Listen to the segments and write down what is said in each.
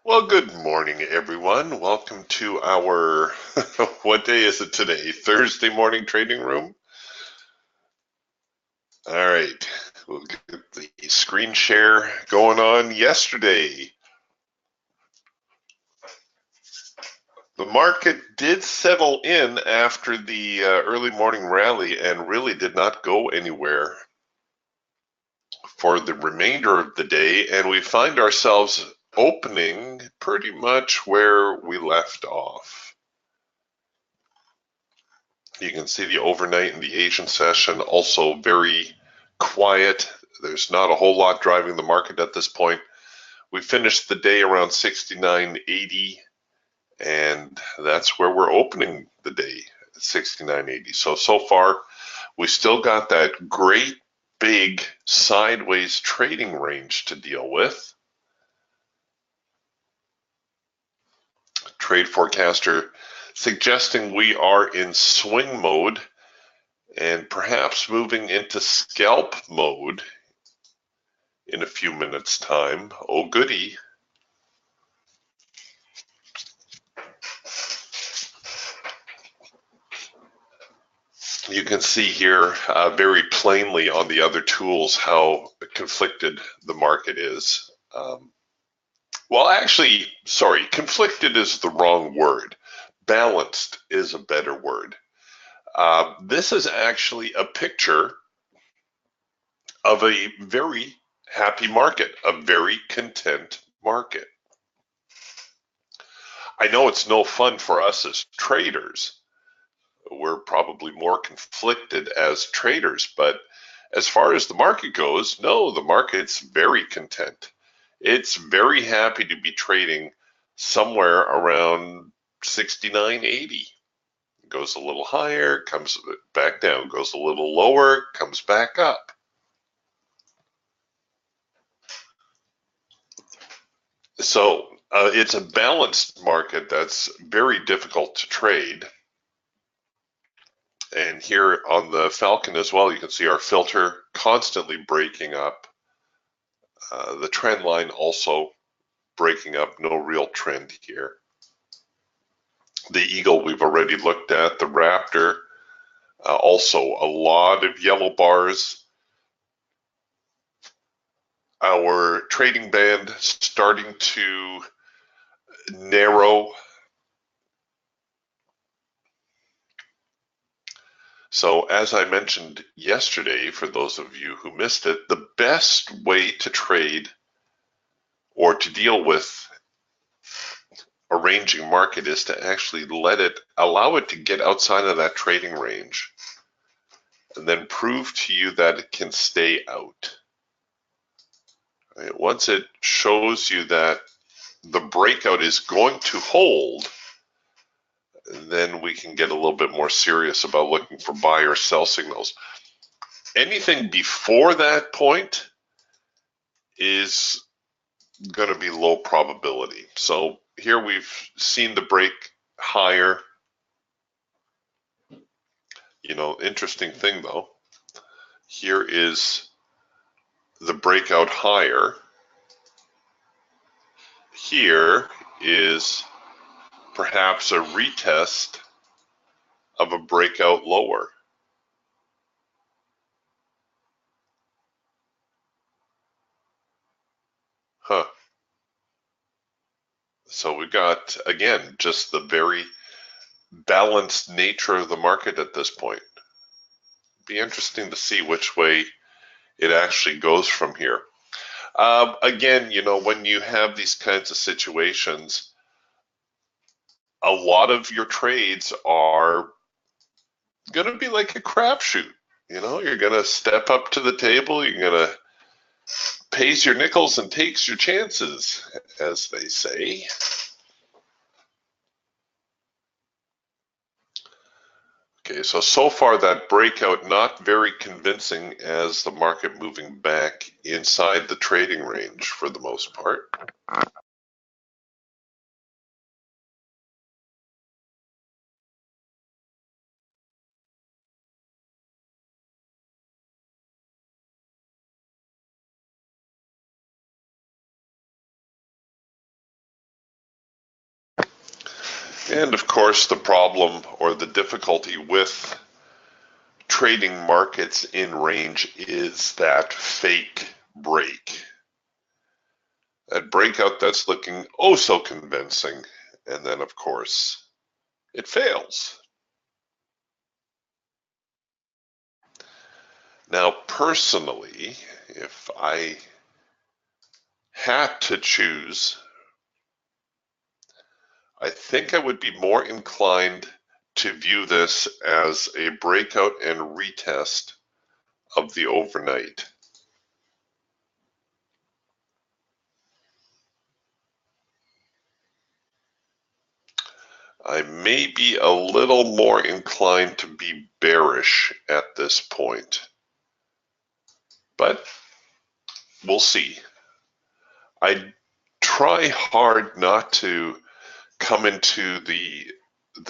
Well, good morning, everyone. Welcome to our, what day is it today? Thursday morning trading room? All right, we'll get the screen share going on. Yesterday, the market did settle in after the early morning rally and really did not go anywhere for the remainder of the day, and we find ourselves opening pretty much where we left off. You can see the overnight and the Asian session also very quiet. There's not a whole lot driving the market at this point. We finished the day around 69.80, and that's where we're opening the day, 69.80. So far, we still got that great big sideways trading range to deal with. Trade forecaster suggesting we are in swing mode and perhaps moving into scalp mode in a few minutes' time. Oh, goody. You can see here very plainly on the other tools how conflicted the market is. Well, actually, sorry, conflicted is the wrong word. Balanced is a better word. This is actually a picture of a very happy market, a very content market. I know it's no fun for us as traders. We're probably more conflicted as traders, but as far as the market goes, no, the market's very content. It's very happy to be trading somewhere around 69.80. Goes a little higher, comes back down, goes a little lower, comes back up. So it's a balanced market that's very difficult to trade. And here on the Falcon as well, you can see our filter constantly breaking up. The trend line also breaking up, no real trend here. The Eagle we've already looked at, the Raptor, also a lot of yellow bars. Our trading band starting to narrow. So as I mentioned yesterday, for those of you who missed it, the best way to trade or to deal with a ranging market is to actually allow it to get outside of that trading range and then prove to you that it can stay out. Right? Once it shows you that the breakout is going to hold, then we can get a little bit more serious about looking for buy or sell signals. Anything before that point is going to be low probability. So here we've seen the break higher. Interesting thing though, here is the breakout higher. Here is perhaps a retest of a breakout lower. Huh. So we've got, again, just the very balanced nature of the market at this point. Be interesting to see which way it actually goes from here. Again, when you have these kinds of situations, a lot of your trades are going to be like a crapshoot. You're going to step up to the table, you're going to pays your nickels and takes your chances, as they say. Okay, so far that breakout not very convincing as the market moving back inside the trading range for the most part. And of course, the problem or the difficulty with trading markets in range is that fake break. That breakout that's looking oh so convincing, and then of course it fails. Now personally, if I had to choose, I think I would be more inclined to view this as a breakout and retest of the overnight. I may be a little more inclined to be bearish at this point, but we'll see. I try hard not to come into the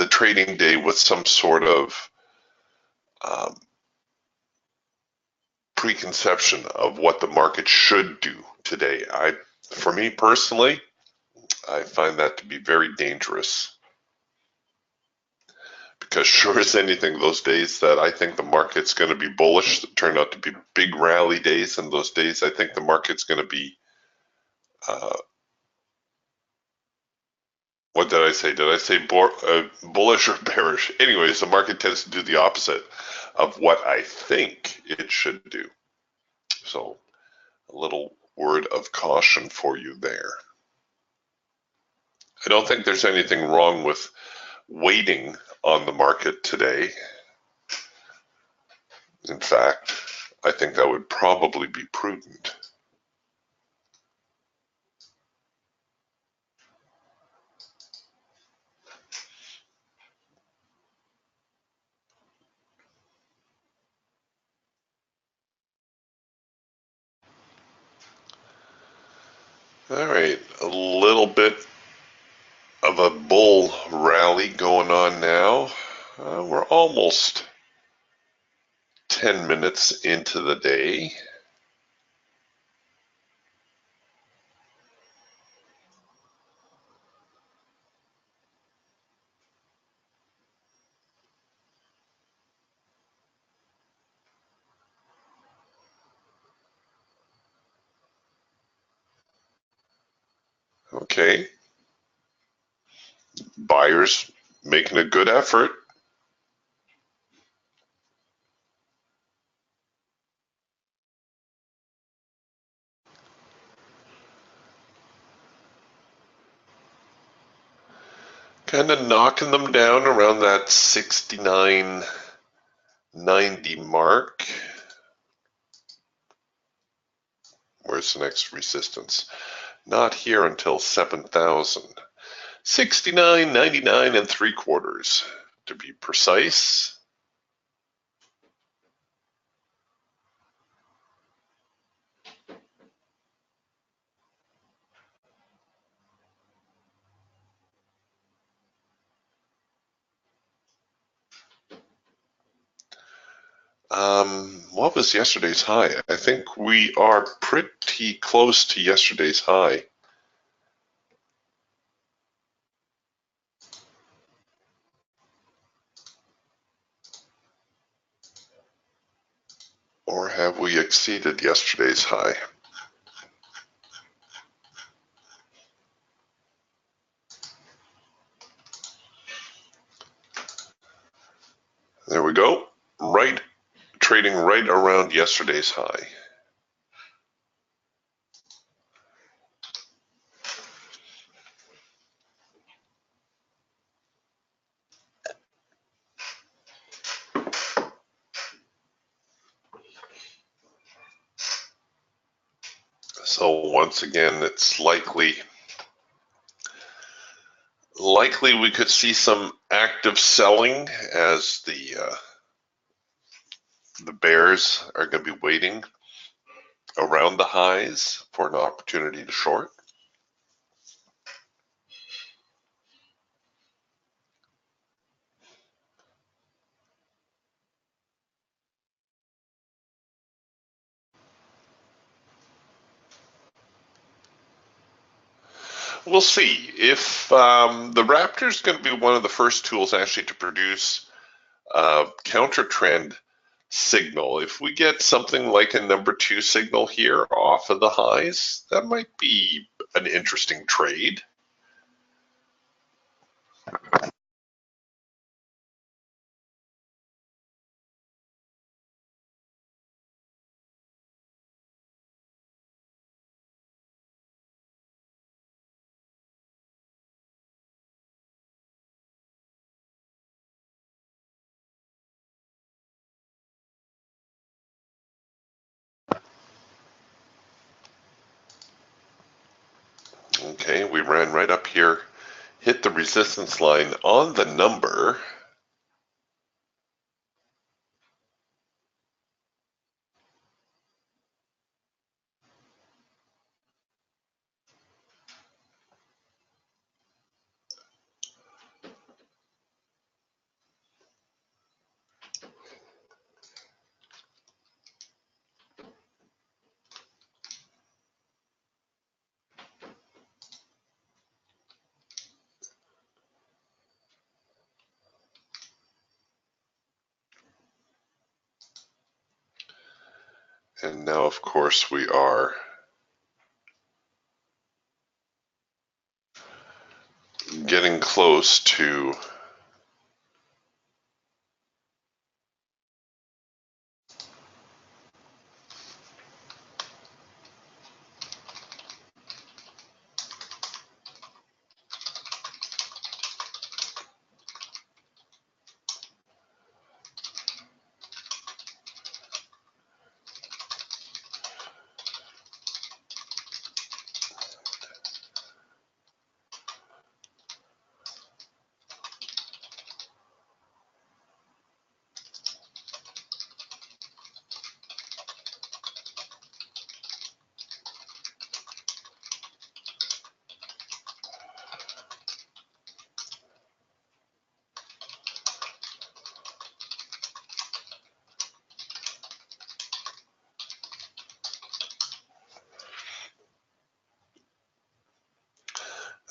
trading day with some sort of preconception of what the market should do today. For me personally, I find that to be very dangerous, because sure as anything, those days that I think the market's going to be bullish turn out to be big rally days, and those days I think the market's going to be what did I say? Did I say bullish or bearish? Anyways, the market tends to do the opposite of what I think it should do. So a little word of caution for you there. I don't think there's anything wrong with waiting on the market today. In fact, I think that would probably be prudent. All right, a little bit of a bull rally going on now. We're almost 10 minutes into the day. Okay, buyers making a good effort. Kind of knocking them down around that 69.90 mark. Where's the next resistance? Not here until 7,000. 69.99 and 3/4 to be precise. What was yesterday's high? I think we are pretty close to yesterday's high. Or have we exceeded yesterday's high? There we go. Trading right around yesterday's high. So once again, it's likely we could see some active selling as the bears are going to be waiting around the highs for an opportunity to short. We'll see. If the Raptor is going to be one of the first tools actually to produce a counter trend signal, if we get something like a number 2 signal here off of the highs, that might be an interesting trade. Okay, we ran right up here, hit the resistance line on the number. And now, of course, we are getting close to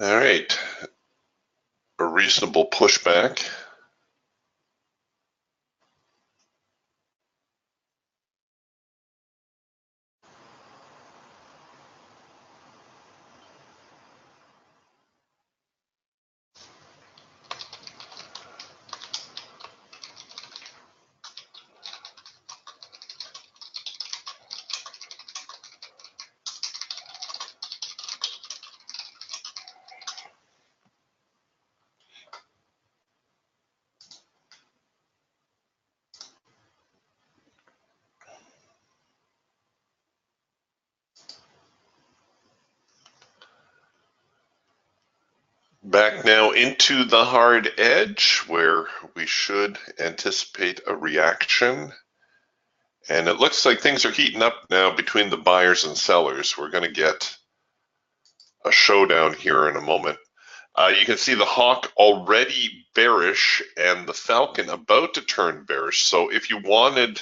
all right, a reasonable pushback. Back now into the hard edge where we should anticipate a reaction. And it looks like things are heating up now between the buyers and sellers. We're going to get a showdown here in a moment. You can see the Hawk already bearish and the Falcon about to turn bearish. So if you wanted,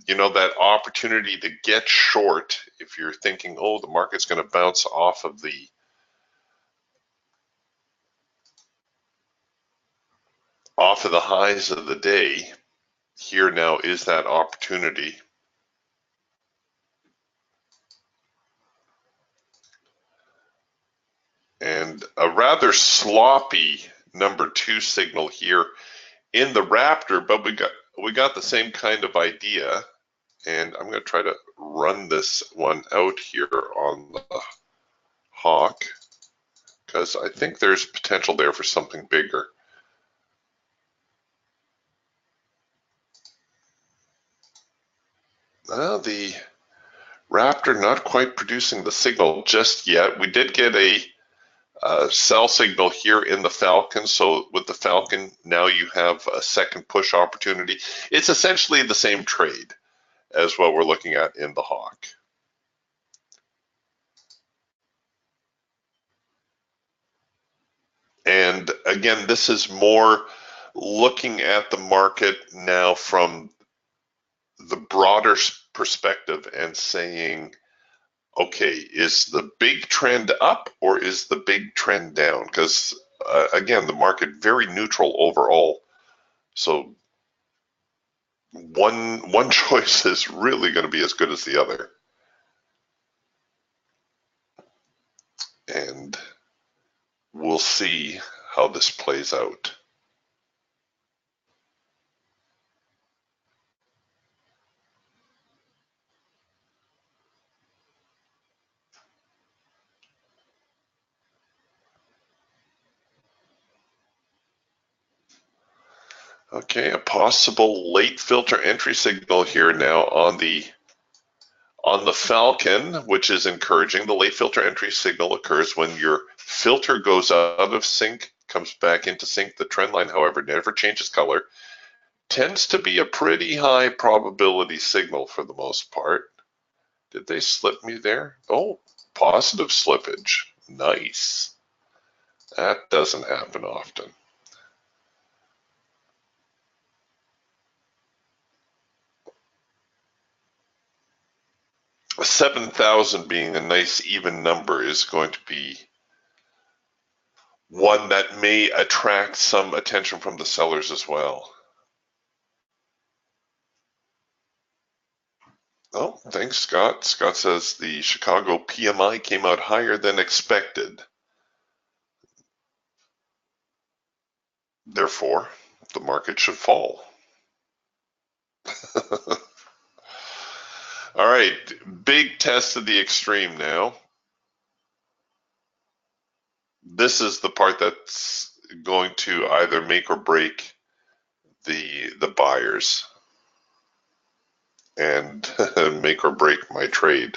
that opportunity to get short, if you're thinking, oh, the market's going to bounce off of the highs of the day, here now is that opportunity. And a rather sloppy number 2 signal here in the Raptor, but we got the same kind of idea. And I'm going to try to run this one out here on the Hawk because I think there's potential there for something bigger. The Raptor not quite producing the signal just yet. We did get a sell signal here in the Falcon. So with the Falcon, now you have a second push opportunity. It's essentially the same trade as what we're looking at in the Hawk. And again, this is more looking at the market now from the broader perspective and saying, okay, is the big trend up or is the big trend down? Because again, the market very neutral overall. So one choice is really going to be as good as the other. And we'll see how this plays out. Okay, a possible late filter entry signal here now on the Falcon, which is encouraging. The late filter entry signal occurs when your filter goes out of sync, comes back into sync. The trend line, however, never changes color. Tends to be a pretty high probability signal for the most part. Did they slip me there? Oh, positive slippage. Nice. That doesn't happen often. 7,000 being a nice even number is going to be one that may attract some attention from the sellers as well. Oh, thanks, Scott. Scott says the Chicago PMI came out higher than expected. Therefore, the market should fall. All right, big test of the extreme now. This is the part that's going to either make or break the buyers and make or break my trade.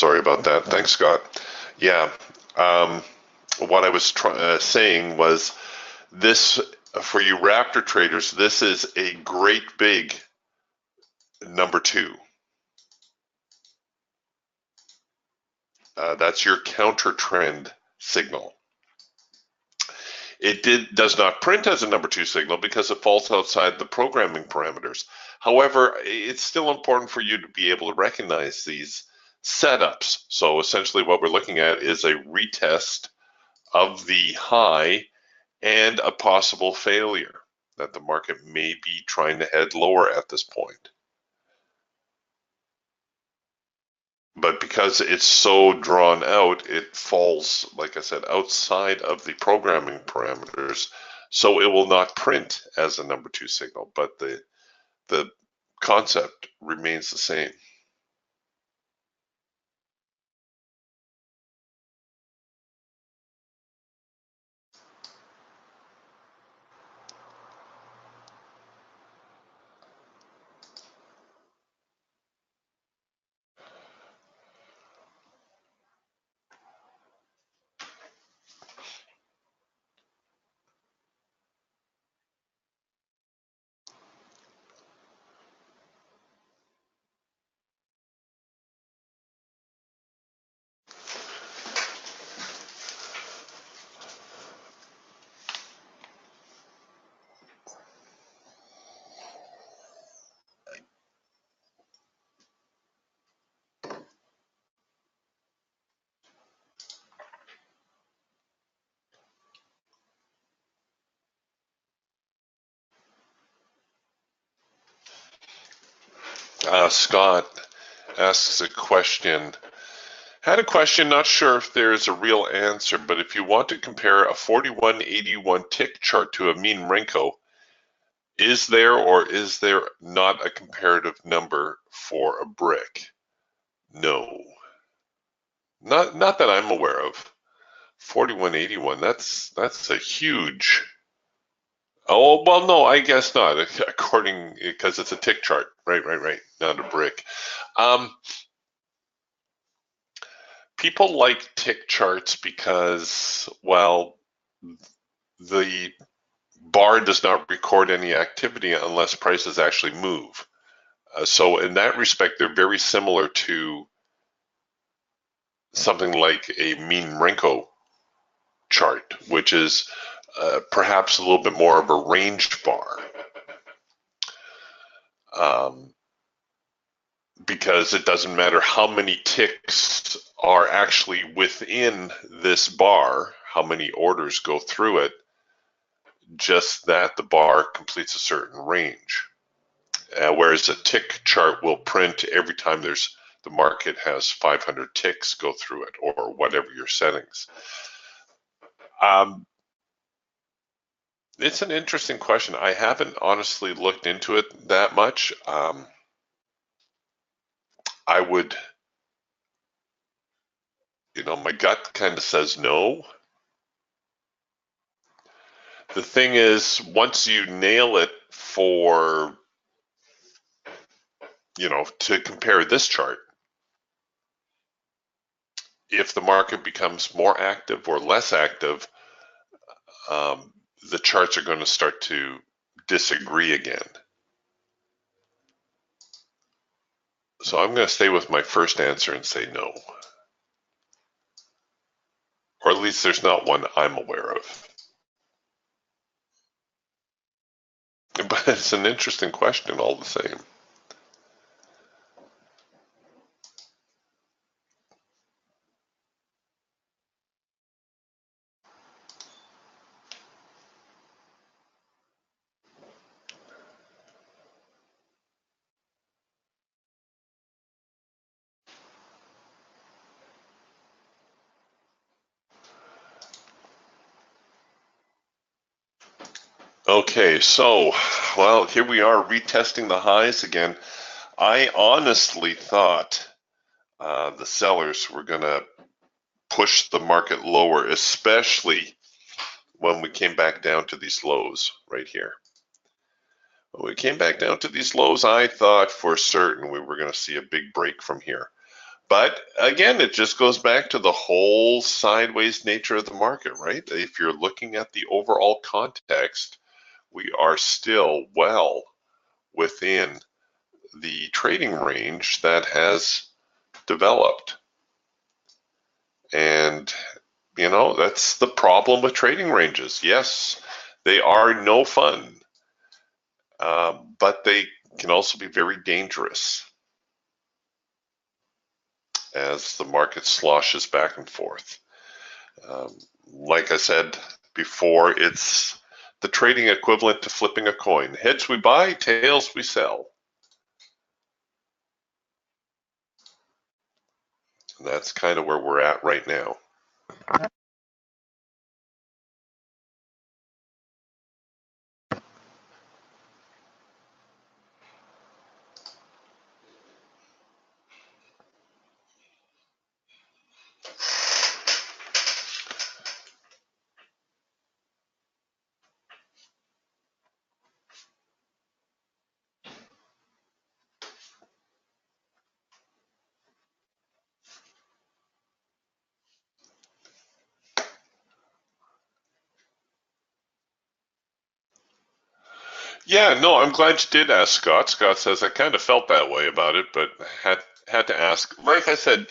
Sorry about that. Thanks, Scott. Yeah, what I was saying was this, for you Raptor traders, this is a great big number 2. That's your counter trend signal. It does not print as a number 2 signal because it falls outside the programming parameters. However, it's still important for you to be able to recognize these setups. So essentially what we're looking at is a retest of the high and a possible failure that the market may be trying to head lower at this point. But because it's so drawn out, it falls, like I said, outside of the programming parameters, so it will not print as a number 2 signal, but the concept remains the same. Scott asks a question. Had a question, not sure if there's a real answer, but if you want to compare a 4181 tick chart to a mean Renko, is there or is there not a comparative number for a brick? No, not that I'm aware of. 4181, that's a huge. Oh, well, no, I guess not, according, because it's a tick chart. Right, not a brick. People like tick charts because, well, the bar does not record any activity unless prices actually move. So in that respect, they're very similar to something like a mean Renko chart, which is perhaps a little bit more of a range bar. Because it doesn't matter how many ticks are actually within this bar, how many orders go through it, just that the bar completes a certain range. Whereas a tick chart will print every time the market has 500 ticks go through it, or whatever your settings. It's an interesting question. I haven't honestly looked into it that much. I would, my gut kind of says no. The thing is, once you nail it for, to compare this chart, if the market becomes more active or less active, the charts are going to start to disagree again. So I'm going to stay with my first answer and say no. Or at least there's not one I'm aware of. But it's an interesting question all the same. Okay, so, well, here we are retesting the highs again. I honestly thought the sellers were going to push the market lower, especially when we came back down to these lows right here. When we came back down to these lows, I thought for certain we were going to see a big break from here. But again, it just goes back to the whole sideways nature of the market, right? If you're looking at the overall context, we are still well within the trading range that has developed. And, you know, that's the problem with trading ranges. Yes, they are no fun, but they can also be very dangerous as the market sloshes back and forth. Like I said before, it's the trading equivalent to flipping a coin. Heads we buy, tails we sell. And that's kind of where we're at right now. Yeah, no, I'm glad you did ask Scott. Scott says I kind of felt that way about it, but had to ask. Like I said,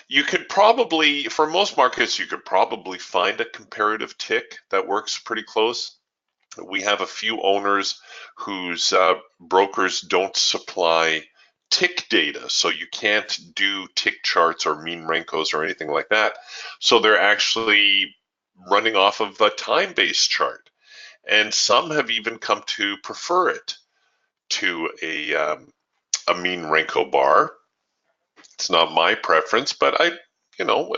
you could probably, for most markets, you could probably find a comparative tick that works pretty close. We have a few owners whose brokers don't supply tick data, so you can't do tick charts or mean Renkos or anything like that. So they're actually running off of a time-based chart. And some have even come to prefer it to a mean Renko bar. It's not my preference, but you know,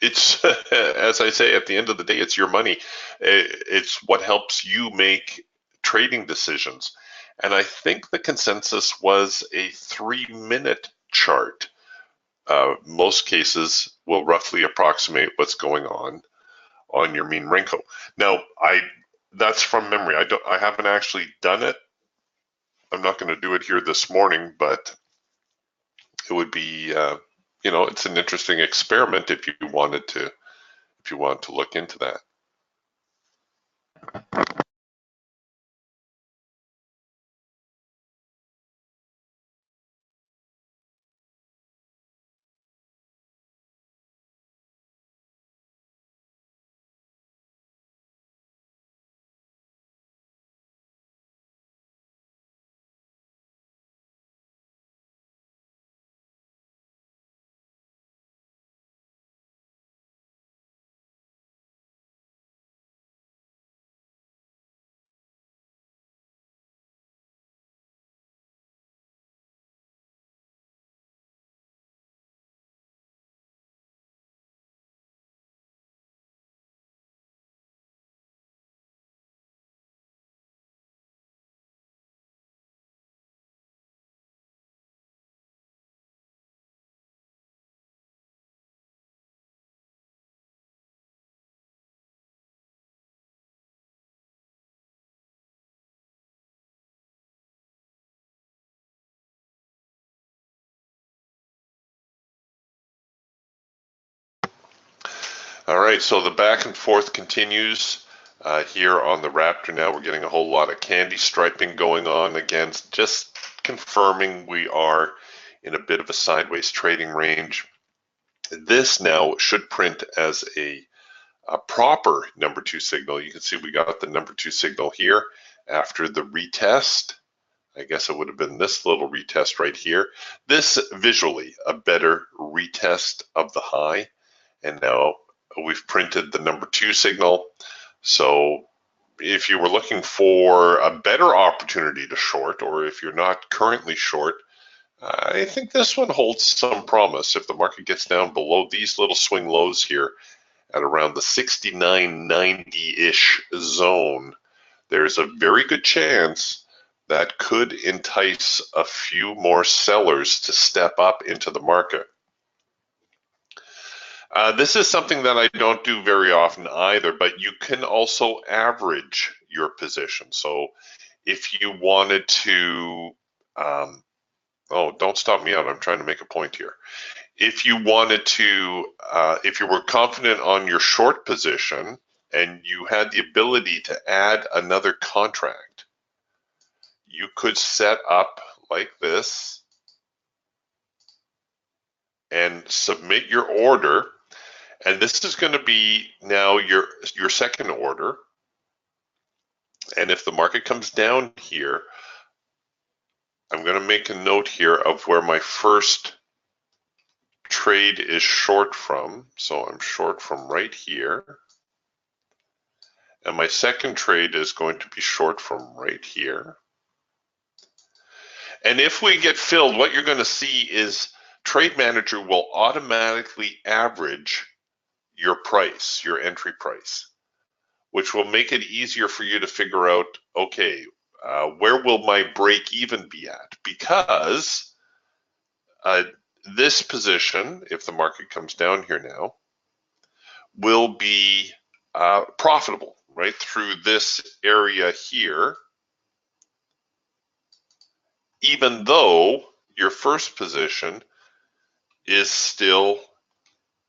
it's as I say, at the end of the day, it's your money. It's what helps you make trading decisions. And I think the consensus was a 3-minute chart. Most cases will roughly approximate what's going on your mean Renko. Now, that's from memory. I haven't actually done it. I'm not going to do it here this morning, but it would be, you know, it's an interesting experiment if you wanted to look into that. All right, so the back and forth continues here on the Raptor. Now we're getting a whole lot of candy striping going on again, just confirming we are in a bit of a sideways trading range. This now should print as a proper number 2 signal. You can see we got the number 2 signal here after the retest. I guess it would have been this little retest right here. This visually a better retest of the high. And now we've printed the number 2 signal. So if you were looking for a better opportunity to short, or if you're not currently short, I think this one holds some promise. If the market gets down below these little swing lows here at around the 69.90-ish zone, there's a very good chance that could entice a few more sellers to step up into the market. This is something that I don't do very often either, but you can also average your position. So if you wanted to Oh, don't stop me out. I'm trying to make a point here. If you wanted to, if you were confident on your short position and you had the ability to add another contract, you could set up like this and submit your order. And this is going to be now your second order. And if the market comes down here, I'm going to make a note here of where my first trade is short from. So I'm short from right here. And my second trade is going to be short from right here. And if we get filled, what you're going to see is Trade Manager will automatically average your price, your entry price, which will make it easier for you to figure out, okay, where will my break even be at? Because this position, if the market comes down here now, will be profitable, right, through this area here, even though your first position is still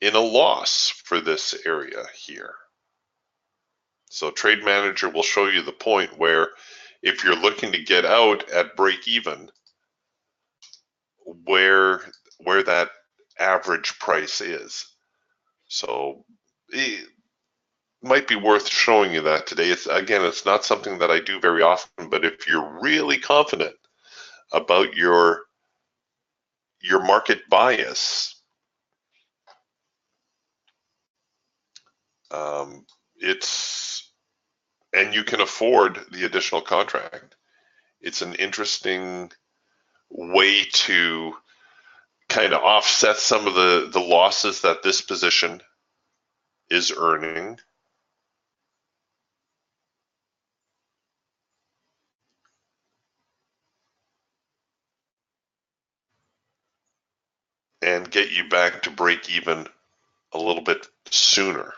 in a loss for this area here. So Trade Manager will show you the point where if you're looking to get out at break even, where that average price is. So it might be worth showing you that today. It's not something that I do very often, but if you're really confident about your market bias, and you can afford the additional contract. It's an interesting way to kind of offset some of the losses that this position is earning. And get you back to break even a little bit sooner.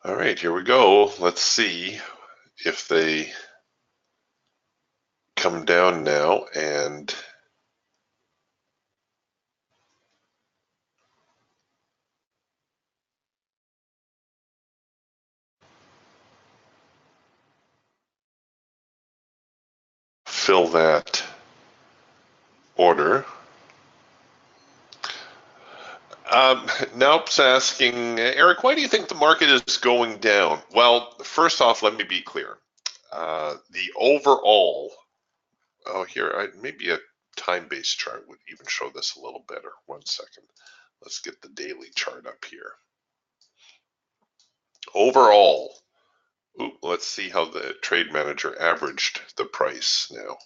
All right, here we go. Let's see if they come down now and fill that order. Now's asking, Eric, why do you think the market is going down? Well, first off, let me be clear. The overall, maybe a time-based chart would even show this a little better. 1 second. Let's get the daily chart up here. Overall, let's see how the Trade Manager averaged the price now.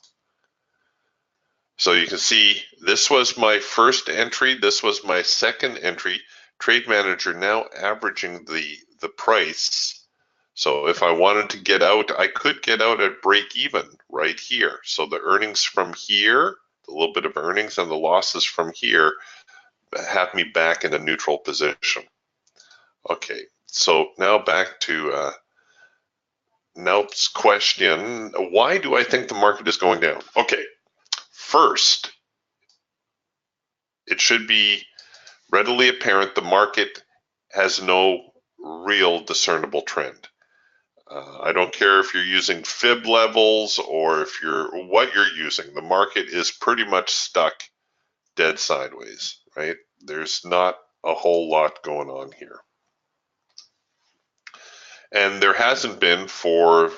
So you can see this was my first entry, this was my second entry. Trade Manager now averaging the price. So if I wanted to get out, I could get out at break even right here. So the earnings from here, a little bit of earnings and the losses from here have me back in a neutral position. Okay, so now back to Nelt's question. Why do I think the market is going down? Okay, first, it should be readily apparent the market has no real discernible trend. I don't care if you're using fib levels or if what you're using. The market is pretty much stuck dead sideways, right? There's not a whole lot going on here. And there hasn't been for,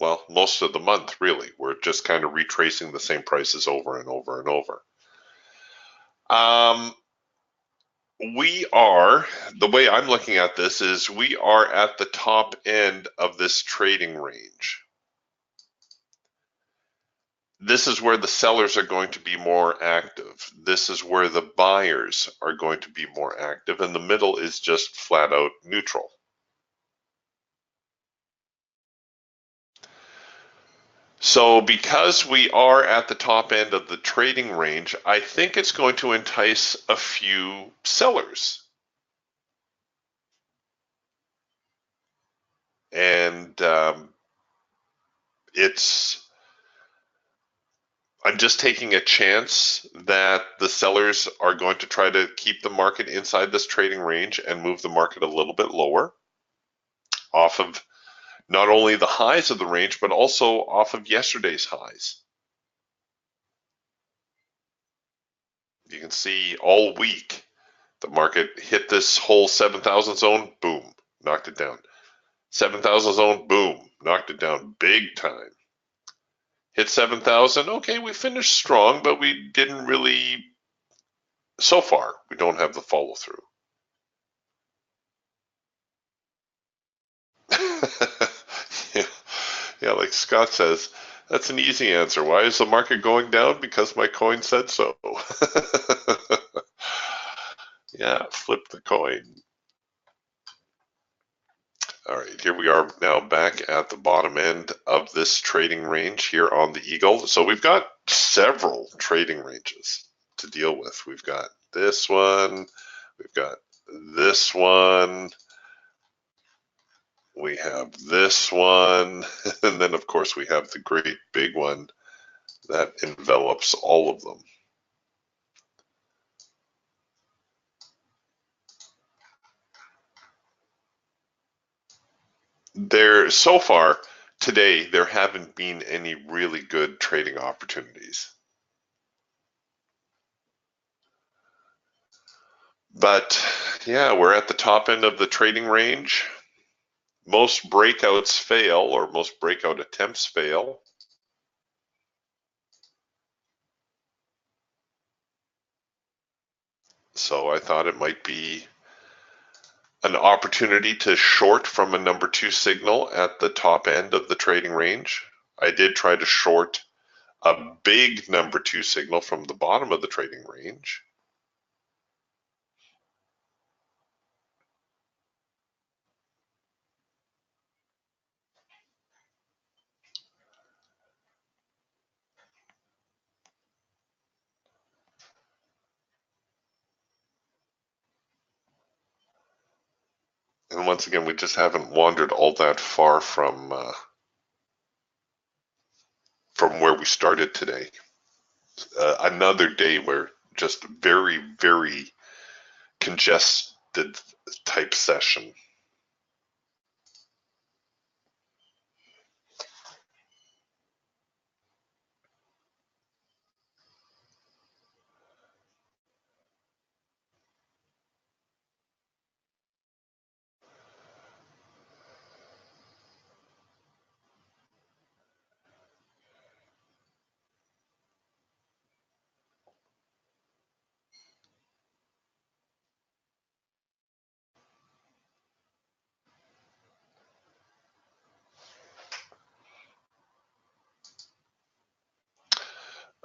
well, most of the month, really. We're just kind of retracing the same prices over and over and over. The way I'm looking at this is we are at the top end of this trading range. This is where the sellers are going to be more active. This is where the buyers are going to be more active, and the middle is just flat out neutral. So because we are at the top end of the trading range, I think it's going to entice a few sellers. And I'm just taking a chance that the sellers are going to try to keep the market inside this trading range and move the market a little bit lower off of not only the highs of the range, but also off of yesterday's highs. You can see all week the market hit this whole 7,000 zone, boom, knocked it down. 7,000 zone, boom, knocked it down big time. Hit 7,000, okay, we finished strong, but we didn't really, so far, we don't have the follow through. Yeah, like Scott says, that's an easy answer. Why is the market going down? Because my coin said so. Yeah, flip the coin. All right, here we are now back at the bottom end of this trading range here on the Eagle. So we've got several trading ranges to deal with. We've got this one, we've got this one, we have this one, and then of course we have the great big one that envelops all of them. So far today, there haven't been any really good trading opportunities. But yeah, we're at the top end of the trading range. Most breakouts fail, or most breakout attempts fail. So I thought it might be an opportunity to short from a number 2 signal at the top end of the trading range. I did try to short a big number 2 signal from the bottom of the trading range. And once again, we just haven't wandered all that far from where we started today. Another day where just very, very congested type session.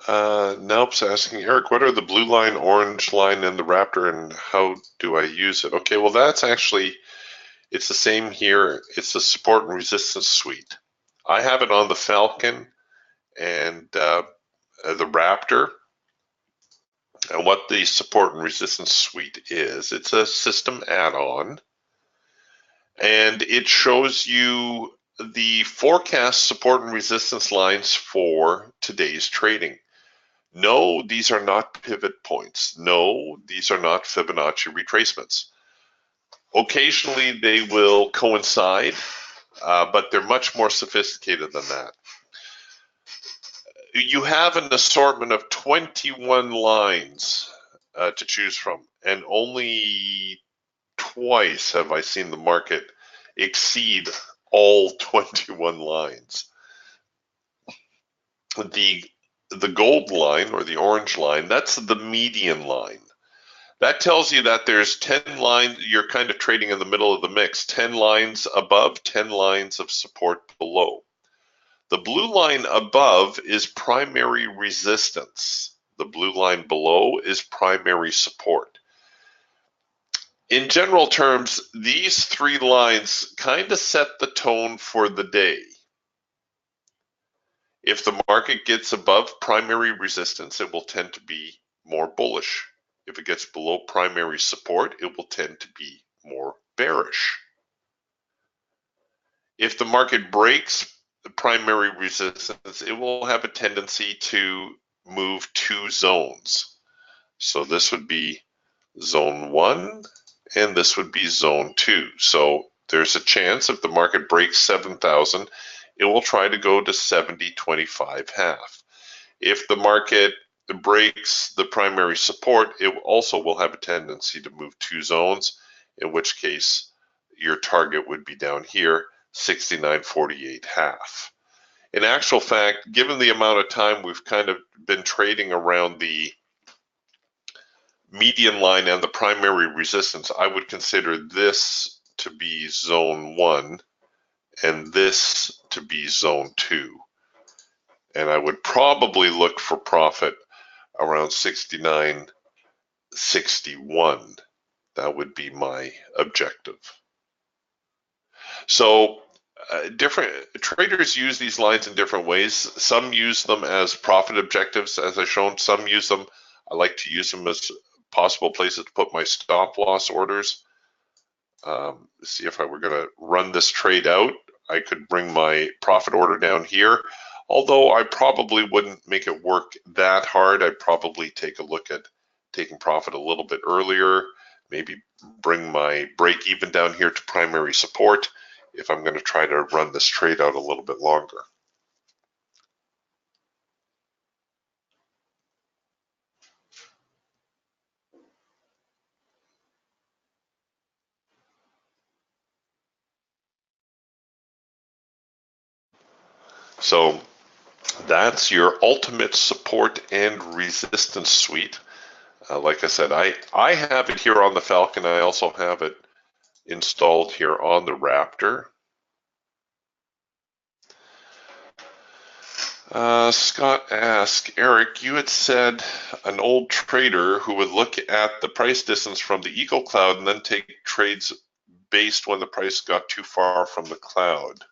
Nelp's asking, Eric, what are the blue line, orange line, and the Raptor, and how do I use it? Okay, well, that's actually, it's the same here. It's the support and resistance suite. I have it on the Falcon and the Raptor. And what the support and resistance suite is, it's a system add-on, and it shows you the forecast support and resistance lines for today's trading. No, these are not pivot points. No, these are not Fibonacci retracements. Occasionally, they will coincide but they're much more sophisticated than that. You have an assortment of 21 lines to choose from, and only twice have I seen the market exceed all 21 lines. The gold line or the orange line, that's the median line. That tells you that there's 10 lines, you're kind of trading in the middle of the mix, 10 lines above, 10 lines of support below. The blue line above is primary resistance. The blue line below is primary support. In general terms, these three lines kind of set the tone for the day. If the market gets above primary resistance, it will tend to be more bullish. If it gets below primary support, it will tend to be more bearish. If the market breaks the primary resistance, it will have a tendency to move two zones. So this would be zone 1 and this would be zone 2. So there's a chance if the market breaks 7,000, it will try to go to 70.25 half. If the market breaks the primary support, it also will have a tendency to move two zones, in which case your target would be down here, 69.48 half. In actual fact, given the amount of time we've kind of been trading around the median line and the primary resistance, I would consider this to be zone 1 and this to be zone 2. And I would probably look for profit around 69.61. That would be my objective. So different traders use these lines in different ways. Some use them as profit objectives, as I've shown. Some use them, I like to use them as possible places to put my stop loss orders. See, if I were going to run this trade out, I could bring my profit order down here. Although I probably wouldn't make it work that hard. I'd probably take a look at taking profit a little bit earlier, maybe bring my break even down here to primary support if I'm going to try to run this trade out a little bit longer. So that's your ultimate support and resistance suite. Like I said, I have it here on the Falcon. I also have it installed here on the Raptor. Scott asked, Eric, you had said an old trader who would look at the price distance from the Eagle Cloud and then take trades based when the price got too far from the cloud.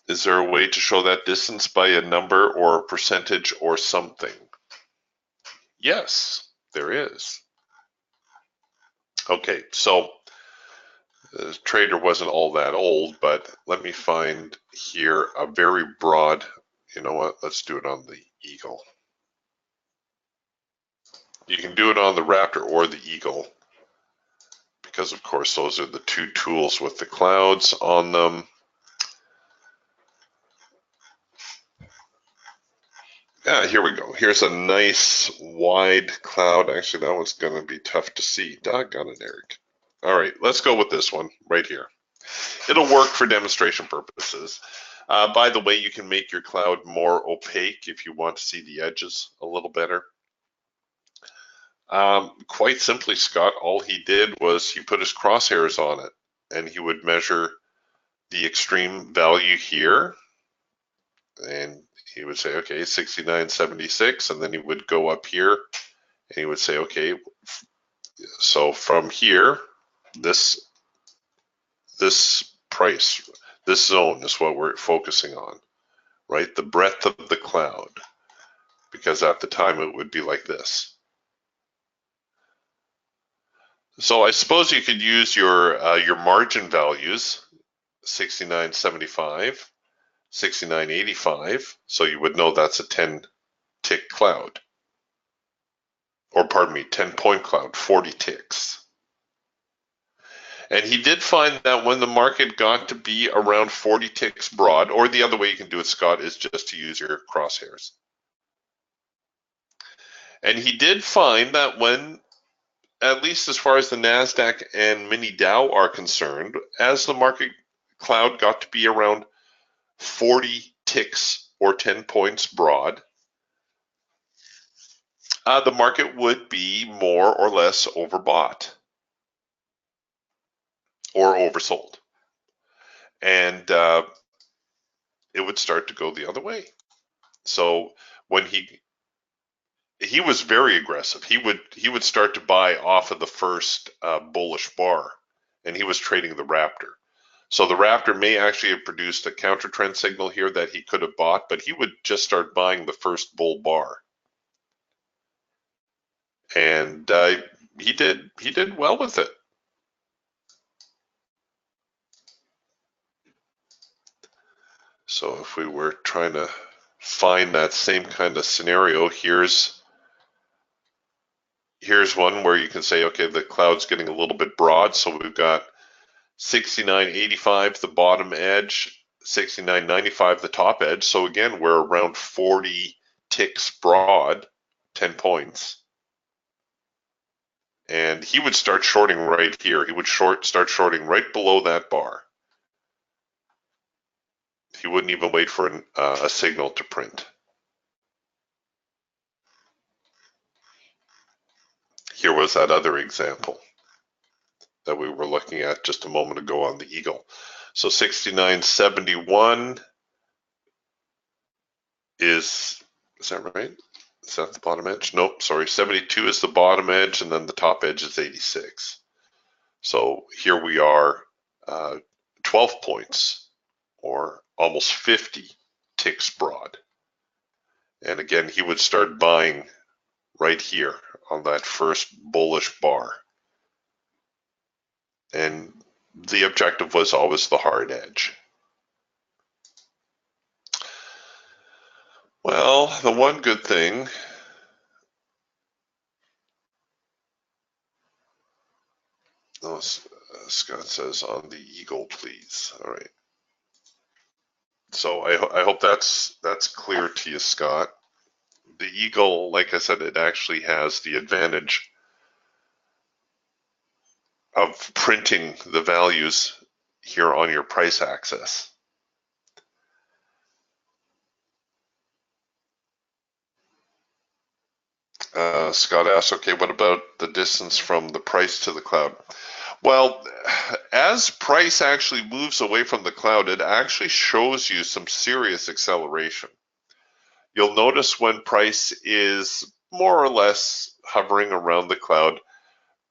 Is there a way to show that distance by a number or a percentage or something? Yes, there is. Okay, so the trader wasn't all that old, but let me find here a very broad, you know what, let's do it on the Eagle. You can do it on the Raptor or the Eagle because, of course, those are the two tools with the clouds on them. Yeah, here we go. Here's a nice wide cloud. Actually, that one's going to be tough to see. Doggone it, Eric. All right, let's go with this one right here. It'll work for demonstration purposes. By the way, you can make your cloud more opaque if you want to see the edges a little better. Quite simply, Scott, all he did was he put his crosshairs on it and he would measure the extreme value here and he would say, okay, 69.76, and then he would go up here and he would say, okay, so from here, this price, this zone is what we're focusing on, right? The breadth of the cloud, because at the time it would be like this. So I suppose you could use your margin values, 69.75, 69.85, so you would know that's a 10 tick cloud. Or pardon me, 10 point cloud, 40 ticks. And he did find that when the market got to be around 40 ticks broad, or the other way you can do it, Scott, is just to use your crosshairs. And he did find that when, at least as far as the NASDAQ and mini Dow are concerned, as the market cloud got to be around 40 ticks or 10 points broad, the market would be more or less overbought or oversold. And it would start to go the other way. So when he was very aggressive, he would start to buy off of the first bullish bar, and he was trading the Raptor. So the Raptor may actually have produced a counter trend signal here that he could have bought, but he would just start buying the first bull bar. And he did well with it. So if we were trying to find that same kind of scenario, here's one where you can say, okay, the cloud's getting a little bit broad, so we've got 69.85 the bottom edge, 69.95 the top edge. So again, we're around 40 ticks broad, 10 points. And he would start shorting right here. He would start shorting right below that bar. He wouldn't even wait for a signal to print. Here was that other example that we were looking at just a moment ago on the Eagle. So 69.71 is that right? Is that the bottom edge? Nope, sorry, 72 is the bottom edge, and then the top edge is 86. So here we are, 12 points, or almost 50 ticks broad. And again, he would start buying right here on that first bullish bar. And the objective was always the hard edge. Well, the one good thing, Scott says, on the Eagle, please. All right. So I hope that's clear to you, Scott. The Eagle, like I said, it actually has the advantage of printing the values here on your price axis. Scott asks, okay, what about the distance from the price to the cloud? Well, as price actually moves away from the cloud, it actually shows you some serious acceleration. You'll notice when price is more or less hovering around the cloud,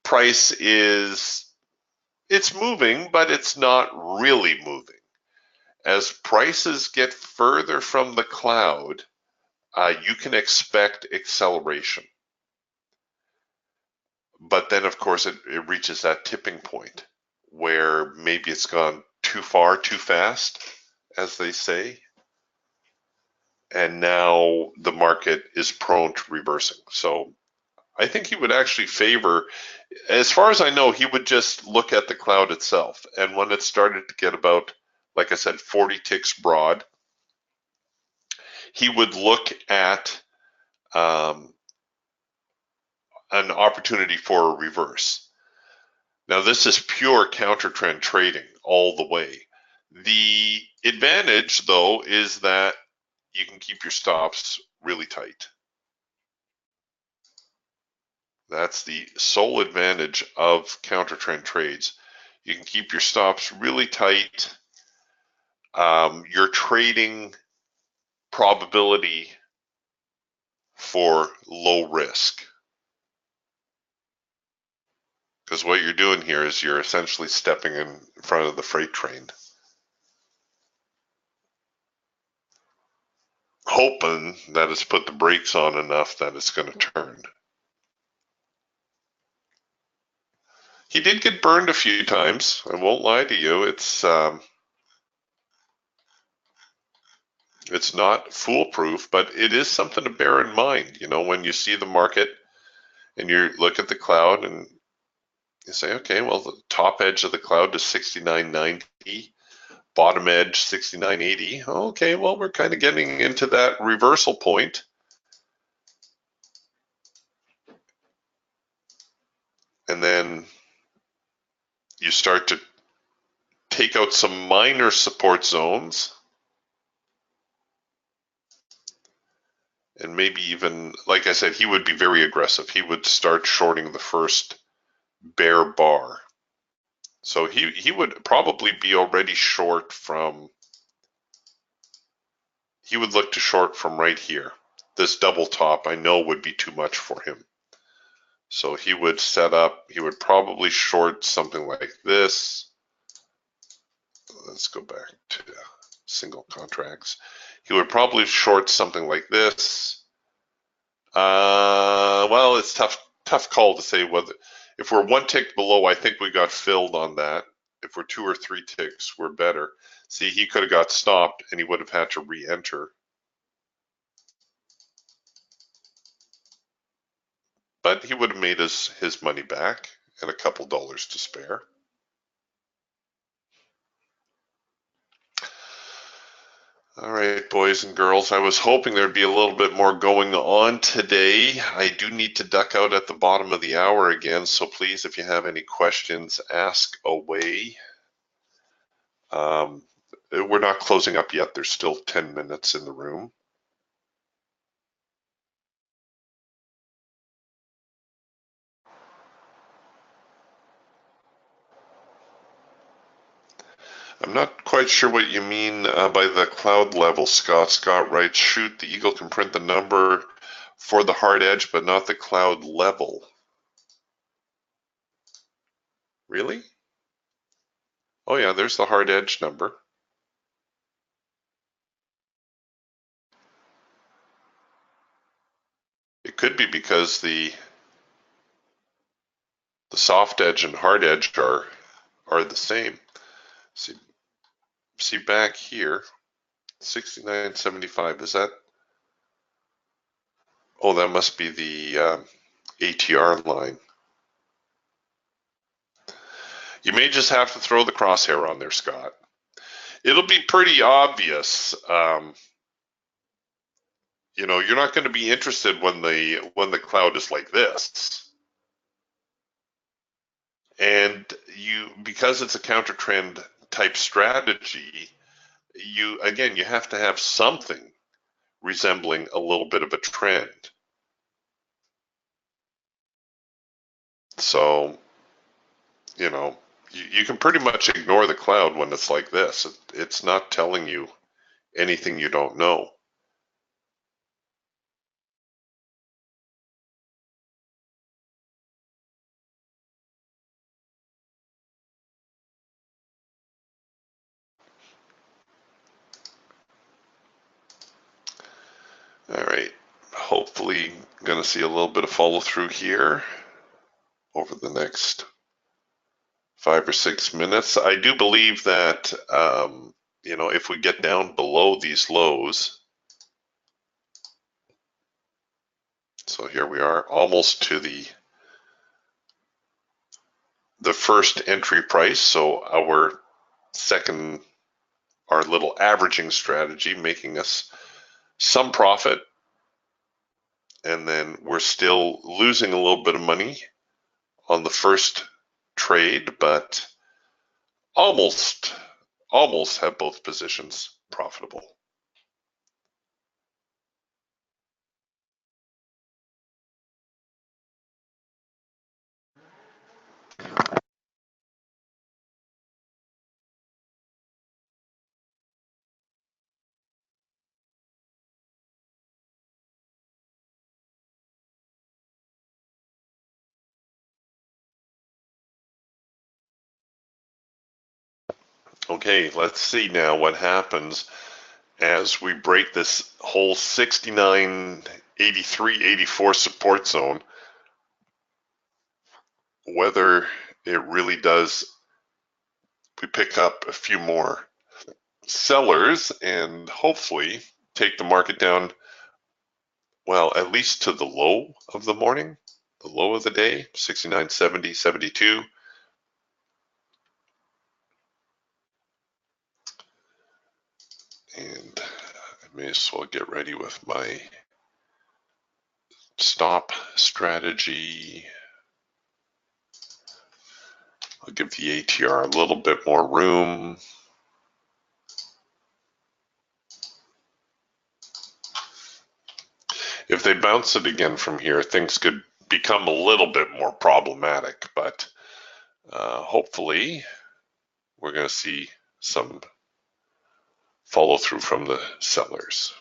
price it's moving, but it's not really moving. As prices get further from the cloud, you can expect acceleration. But then, of course, it reaches that tipping point where maybe it's gone too far, too fast, as they say. And now the market is prone to reversing. So I think he would actually favor, as far as I know, he would just look at the cloud itself. And when it started to get about, like I said, 40 ticks broad, he would look at an opportunity for a reverse. Now, this is pure counter trend trading all the way. The advantage, though, is that you can keep your stops really tight. That's the sole advantage of counter trend trades. You can keep your stops really tight. You're trading probability for low risk. Because what you're doing here is you're essentially stepping in front of the freight train, hoping that it's put the brakes on enough that it's going to turn. He did get burned a few times. I won't lie to you. It's not foolproof, but it is something to bear in mind. You know, when you see the market and you look at the cloud and You say, okay, well, the top edge of the cloud is 69.90, bottom edge 69.80. Okay, well, we're kind of getting into that reversal point. And then you start to take out some minor support zones. And maybe even, like I said, he would be very aggressive. He would start shorting the first bear bar. So he would probably be already short from, he would look to short from right here. This double top I know would be too much for him. So he would set up, he would probably short something like this. Let's go back to single contracts. He would probably short something like this. Well, it's tough call to say whether, if we're one tick below, I think we got filled on that. If we're 2 or 3 ticks, we're better. See, he could have got stopped and he would have had to re-enter. But he would have made his money back and a couple dollars to spare. All right, boys and girls, I was hoping there'd be a little bit more going on today. I do need to duck out at the bottom of the hour again, so please, if you have any questions, ask away. We're not closing up yet. There's still 10 minutes in the room. I'm not quite sure what you mean by the cloud level, Scott. Scott writes, shoot, the eagle can print the number for the hard edge, but not the cloud level. Really? Oh yeah, there's the hard edge number. It could be because the soft edge and hard edge are the same. See back here, 69.75. Is that? Oh, that must be the ATR line. You may just have to throw the crosshair on there, Scott. It'll be pretty obvious. You know, you're not going to be interested when the cloud is like this. And because it's a counter trend type strategy, you have to have something resembling a little bit of a trend. So, you know, you can pretty much ignore the cloud when it's like this. It's not telling you anything you don't know. All right, hopefully going to see a little bit of follow through here over the next 5 or 6 minutes. I do believe that, you know, if we get down below these lows, so here we are almost to the first entry price. So our little averaging strategy making us some profit. And then we're still losing a little bit of money on the first trade, but almost have both positions profitable. Okay, let's see now what happens as we break this whole 69, 83, 84 support zone, whether it really does, we pick up a few more sellers and hopefully take the market down, well, at least to the low of the morning, the low of the day, 69.70, 72. may as well get ready with my stop strategy. I'll give the ATR a little bit more room. If they bounce it again from here, things could become a little bit more problematic, but hopefully we're going to see some follow through from the sellers.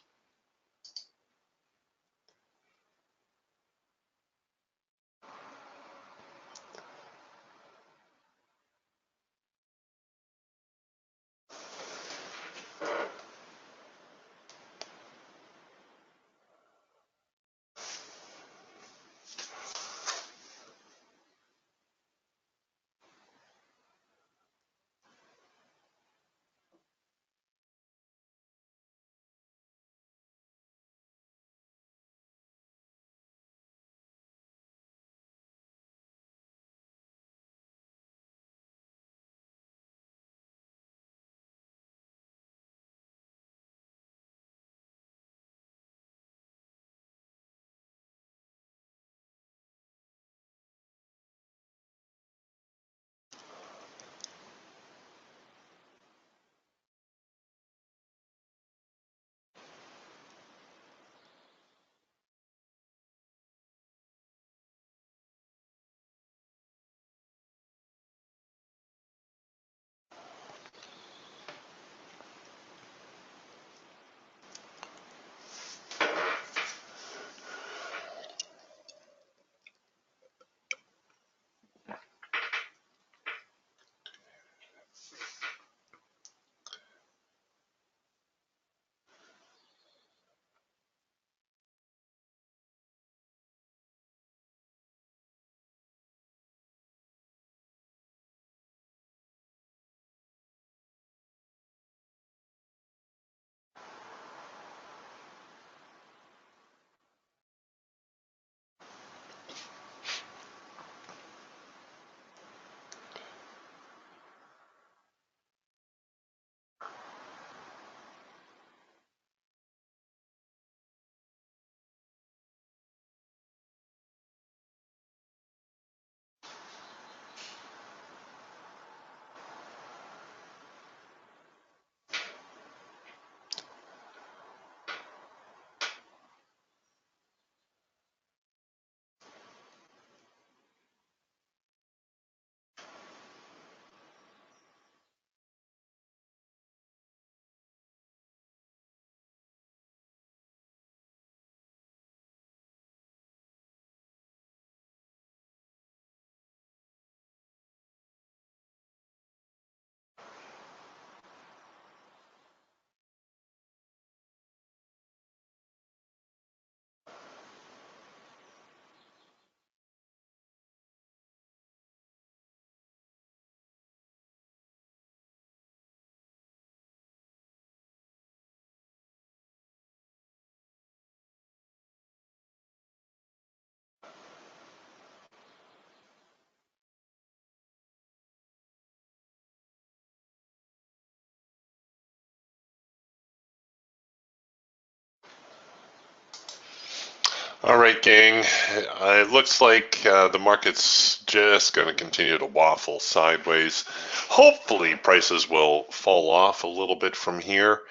All right, gang. It looks like the market's just going to continue to waffle sideways. Hopefully, prices will fall off a little bit from here.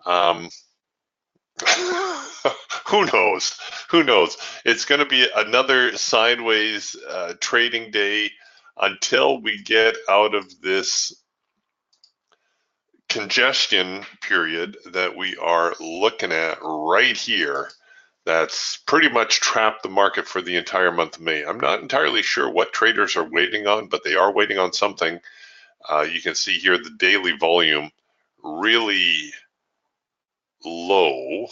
Um, who knows? Who knows? It's going to be another sideways trading day until we get out of this congestion period that we are looking at right here. That's pretty much trapped the market for the entire month of May. I'm not entirely sure what traders are waiting on, but they are waiting on something. You can see here the daily volume really low.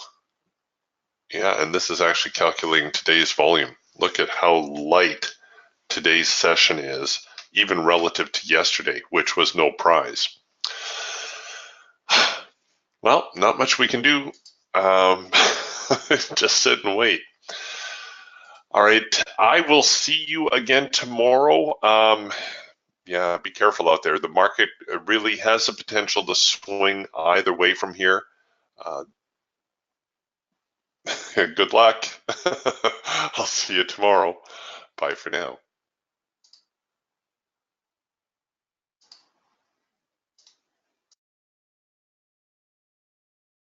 Yeah, and this is actually calculating today's volume. Look at how light today's session is, even relative to yesterday, which was no prize. Well, not much we can do. Just sit and wait. All right, I will see you again tomorrow. Yeah, be careful out there. The market really has the potential to swing either way from here. Good luck. I'll see you tomorrow. Bye for now.